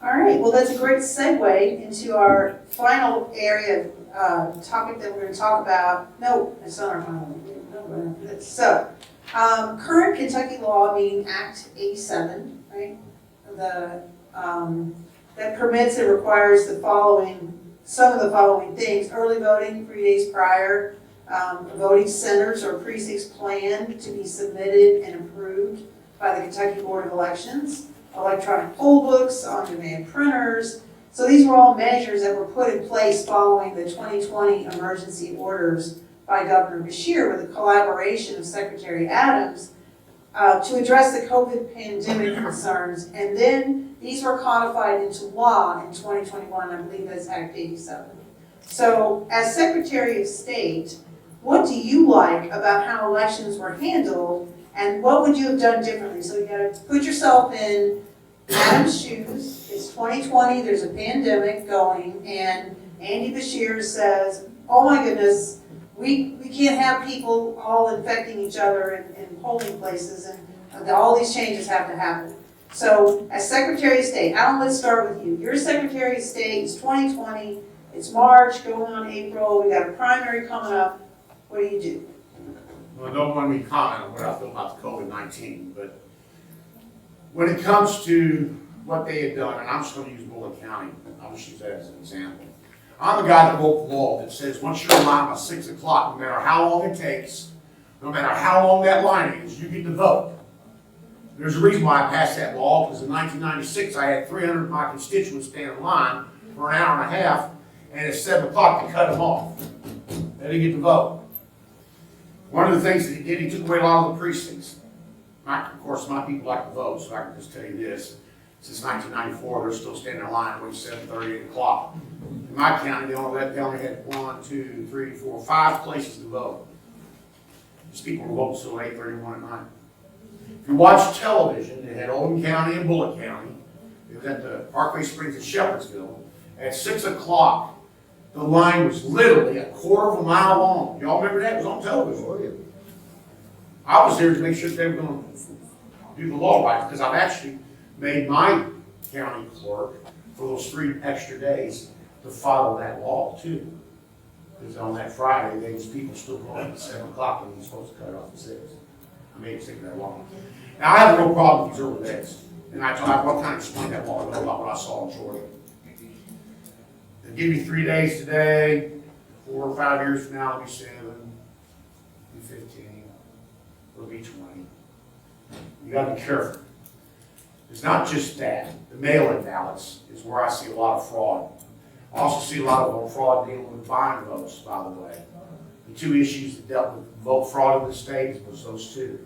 All right, well, that's a great segue into our final area topic that we're going to talk about. No, it's not our final one. No, so, current Kentucky law, meaning Act 87, right? That permits and requires some of the following things: early voting 3 days prior, voting centers or precincts planned to be submitted and approved by the Kentucky Board of Elections, electronic poll books, on-demand printers. So these were all measures that were put in place following the 2020 emergency orders by Governor Beshear with the collaboration of Secretary Adams to address the COVID pandemic concerns. And then these were codified into law in 2021, I believe that's Act 87. So as Secretary of State, what do you like about how elections were handled, and what would you have done differently? So you gotta put yourself in Adam's shoes. It's 2020, there's a pandemic going, and Andy Beshear says, oh my goodness, we can't have people all infecting each other in polling places, and all these changes have to happen. So as Secretary of State, Alan, let's start with you. You're Secretary of State, it's 2020, it's March, going on April, we got a primary coming up. What do you do? Well, I don't want me to comment on what I feel about the COVID-19, but when it comes to what they had done, and I'm just going to use Bullitt County, I'll just use that as an example. I'm the guy that wrote the law that says once you're in line by 6 o'clock, no matter how long it takes, no matter how long that line is, you get to vote. There's a reason why I passed that law, because in 1996 I had 300 of my constituents stand in line for an hour and a half, and at 7 o'clock they cut them off. They didn't get to vote. One of the things that he did, he took away a lot of the precincts. Of course, my people like to vote, so I can just tell you this. Since 1994, they're still standing in line between 7:30 and 8 o'clock. In my county, they only had 1, 2, 3, 4, 5 places to vote. These people were voting until 8:31 at night. If you watch television, they had Oldham County and Bullitt County. It was at the Parkway Springs in Shepherdsville. At 6 o'clock, the line was literally a quarter of a mile long. Y'all remember that? It was on television. I was there to make sure they were going to do the law right, because I've actually made my county clerk for those 3 extra days to follow that law too. Because on that Friday, there was people still going at 7 o'clock when you're supposed to cut it off at 6. I made it take that long. Now I have a real problem with these early days. And I kind of explain that law about what I saw in Georgia. They give you 3 days today, 4 or 5 years from now, it'll be 7, it'll be 15, it'll be 20. You gotta be careful. It's not just that. The mail-in ballots is where I see a lot of fraud. I also see a lot of fraud dealing with buying votes, by the way. The 2 issues that dealt with vote fraud in the state was those 2.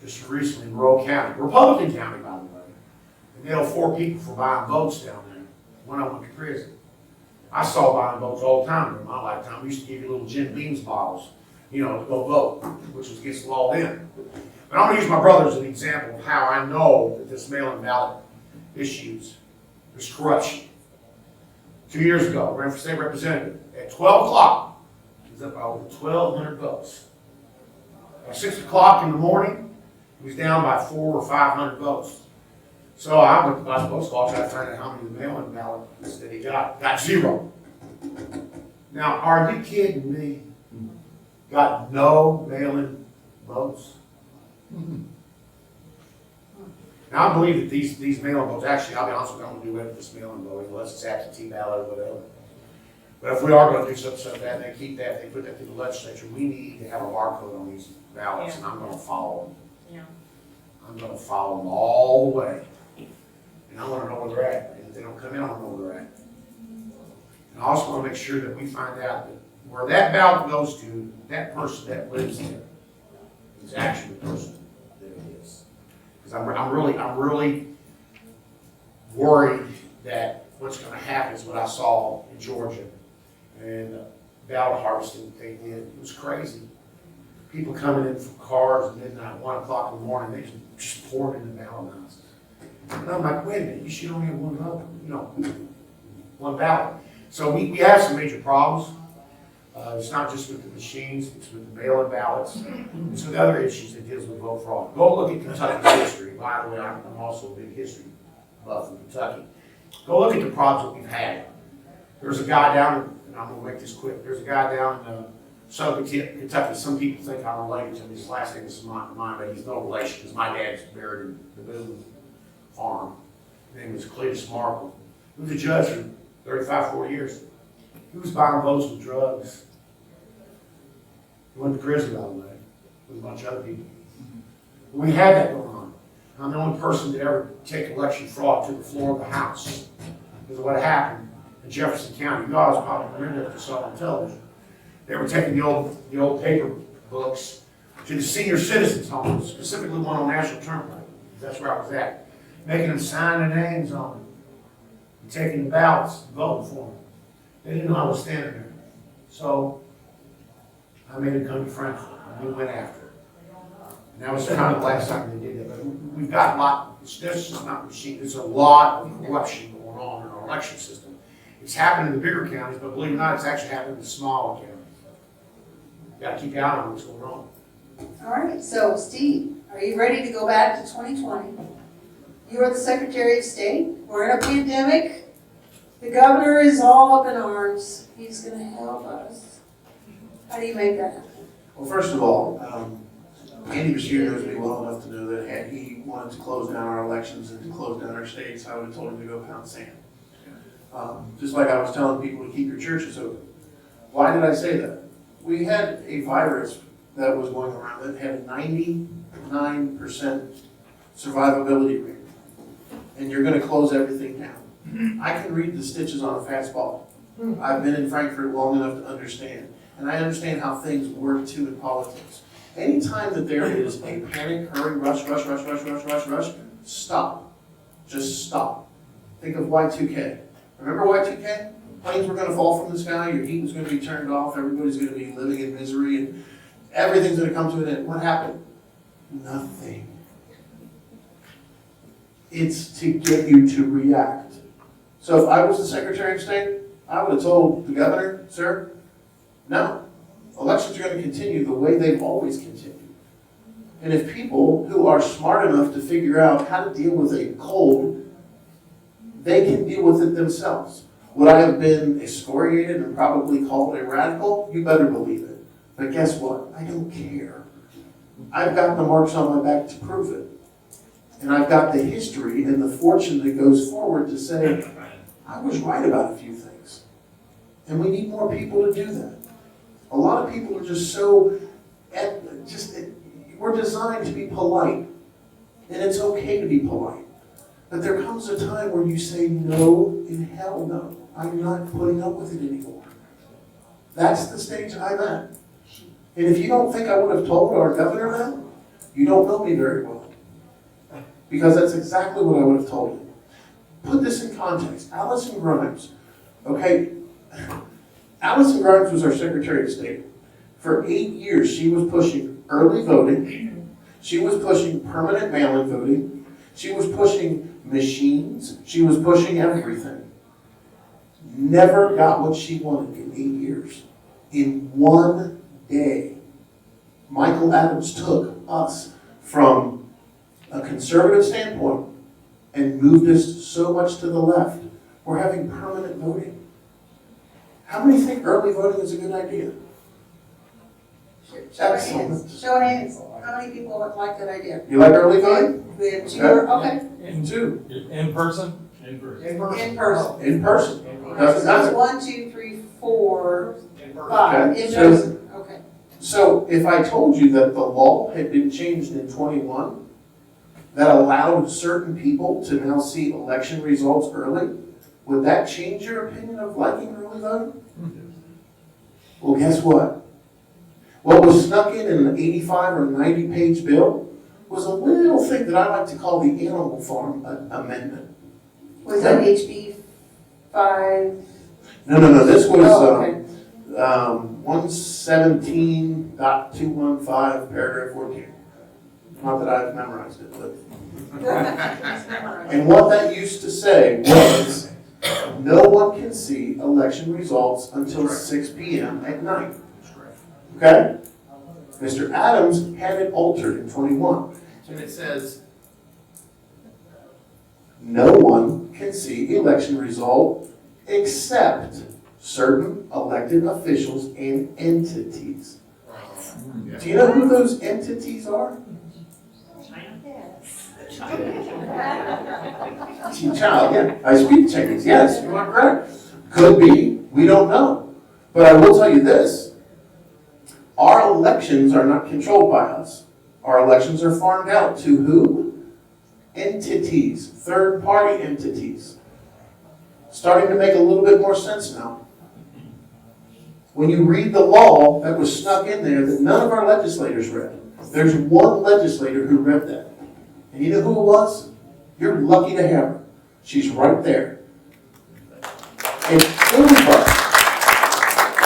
Just recently, Monroe County, Republican County, by the way, they nailed 4 people for buying votes down there. One of them went to prison. I saw buying votes all the time during my lifetime. We used to give you little Jim Beams bottles, to go vote, which was against the law then. But I'm going to use my brother as an example of how I know that this mail-in ballot issues, there's corruption. 2 years ago, ran for state representative. At 12 o'clock, he was up by over 1,200 votes. At 6 o'clock in the morning, he was down by 400 or 500 votes. So I went to buy the post office, I tried to find out how many mail-in ballots that he got. Got 0. Now, are you kidding me? Got no mail-in votes? Now, I believe that these mail-in votes, actually, I'll be honest with you, I don't do away with this mail-in voting unless it's absentee ballot or whatever. But if we are going to do something like that, they keep that, they put that through the legislature, we need to have a barcode on these ballots, and I'm going to follow them. Yeah. I'm going to follow them all the way. And I want to know where they're at. And if they don't come in, I want to know where they're at. And I also want to make sure that we find out that where that ballot goes to, that person that lives there is actually the person that it is. Because I'm really worried that what's going to happen is what I saw in Georgia and ballot harvesting that they did. It was crazy. People coming in from cars at midnight, 1 o'clock in the morning, they just poured in the ballot boxes. And I'm like, wait a minute, you should only have one vote, one ballot. So we have some major problems. It's not just with the machines, it's with the mail-in ballots. It's with other issues that deals with vote fraud. Go look at Kentucky's history. By the way, I'm also a big history buff in Kentucky. Go look at the problems that we've had. There's a guy down, and I'm gonna make this quick, there's a guy down in southern Kentucky. Some people think I'm related to him. His last name is mine, but he's no relation, because my dad's buried in the Boone farm. His name was Cletus Markle. He was a judge for 35, 40 years. He was buying votes with drugs. He went to prison, by the way, with a bunch of other people. We had that going on. I'm the only person that ever take election fraud to the floor of the House. Because of what happened in Jefferson County. You guys probably remember if you saw it on television. They were taking the old paper books to the senior citizens' homes, specifically one on National Turnpike. That's where I was at. Making them sign their names on them. And taking the ballots, voting for them. They didn't know I was standing there. So I made a come to Frankfurt, and we went after it. And that was kind of the last time they did it. But we've got a lot, this is not machine, there's a lot of corruption going on in our election system. It's happened in the bigger counties, but believe it or not, it's actually happened in the smaller counties. Got to keep your eye on what's going on. All right, so Steve, are you ready to go back to 2020? You are the Secretary of State. We're in a pandemic. The governor is all up in arms. He's going to help us. How do you make that happen? Well, first of all, Andy Bashir knows me well enough to know that had he wanted to close down our elections and to close down our states, I would have told him to go pound sand. Just like I was telling people to keep your churches open. Why did I say that? We had a virus that was going around that had a 99% survivability rate. And you're going to close everything down. I can read the stitches on a fastball. I've been in Frankfurt long enough to understand. And I understand how things work too in politics. Anytime that there is a panic, hurry, rush, stop. Just stop. Think of Y2K. Remember Y2K? Planes were going to fall from the sky, your heat was going to be turned off, everybody's going to be living in misery, and everything's going to come to an end. What happened? Nothing. It's to get you to react. So if I was the Secretary of State, I would have told the governor, sir, no, elections are going to continue the way they've always continued. And if people who are smart enough to figure out how to deal with a cold, they can deal with it themselves. Would I have been excoriated and probably called a radical? You better believe it. But guess what? I don't care. I've got the marks on my back to prove it. And I've got the history and the fortune that goes forward to say, I was right about a few things. And we need more people to do that. A lot of people are just we're designed to be polite. And it's okay to be polite. But there comes a time where you say, no, in hell no. I'm not putting up with it anymore. That's the stage I'm at. And if you don't think I would have told our governor that, you don't know me very well. Because that's exactly what I would have told him. Put this in context. Allison Grimes, okay? Allison Grimes was our Secretary of State. For 8 years, she was pushing early voting. She was pushing permanent mail-in voting. She was pushing machines. She was pushing everything. Never got what she wanted in 8 years. In one day, Michael Adams took us from a conservative standpoint and moved us so much to the left. We're having permanent voting. How many think early voting is a good idea? Show of hands. Show of hands. How many people would like that idea? You like early voting? We have two. Okay. Two. In person? In person. In person. So Doesn't it's matter. 1, 2, 3, 4, 5. Okay. In So- person. Okay. So if I told you that the law had been changed in 21 that allowed certain people to now see election results early, would that change your opinion of liking early voting? Well, guess what? What was snuck in an 85 or 90 page bill was a little thing that I like to call the Animal Farm Amendment. Was that HB 5? No, this was Oh, okay. 117.215, paragraph 14. Not that I've memorized it, but. And what that used to say was, no one can see election results until 6 p.m. at night. Okay? Mr. Adams had it altered in 21. And it says, no one can see election result except certain elected officials and entities. Do you know who those entities are? Child, yeah. I speak Chinese, yes, you are correct. Could be, we don't know. But I will tell you this. Our elections are not controlled by us. Our elections are farmed out to who? Entities, third-party entities. Starting to make a little bit more sense now. When you read the law that was snuck in there that none of our legislators read, there's one legislator who read that. And you know who it was? You're lucky to have her. She's right there. And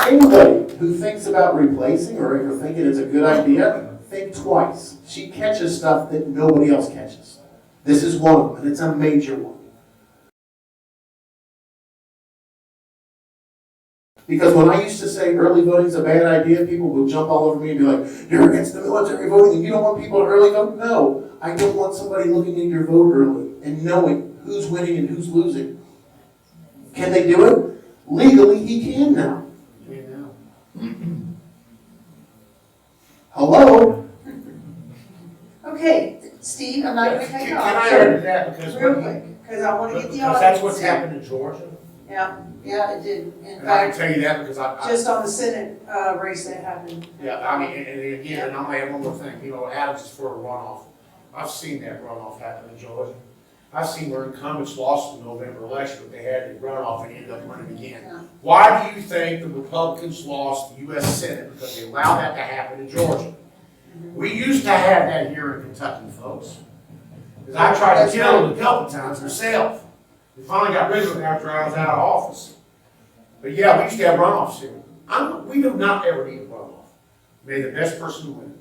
anybody who thinks about replacing or ever thinking it's a good idea, think twice. She catches stuff that nobody else catches. This is one of them, and it's a major one. Because when I used to say early voting's a bad idea, people would jump all over me and be like, you're against the military voting and you don't want people to early vote? No, I don't want somebody looking at your vote early and knowing who's winning and who's losing. Can they do it? Legally, he can now. Hello? Okay, Steve, I'm not gonna cut you Can off. I add to that? Because Real quick, because I want to get the audience. Because that's what's happened in Georgia. Yeah, it did. In And I can fact, tell you that because I just on the Senate race that happened. yeah, I mean, and again, and I'm gonna add one more thing, you know, Adams is for a runoff. I've seen that runoff happen in Georgia. I've seen where incumbents lost the November election, but they had the runoff and ended up running again. Yeah. Why do you think the Republicans lost the US Senate? Because they allowed that to happen in Georgia. We used to have that here in Kentucky, folks. Because I tried to kill it a couple times myself. We finally got rid of it after I was out of office. But yeah, we used to have runoffs here. We do not ever need a runoff. May the best person win.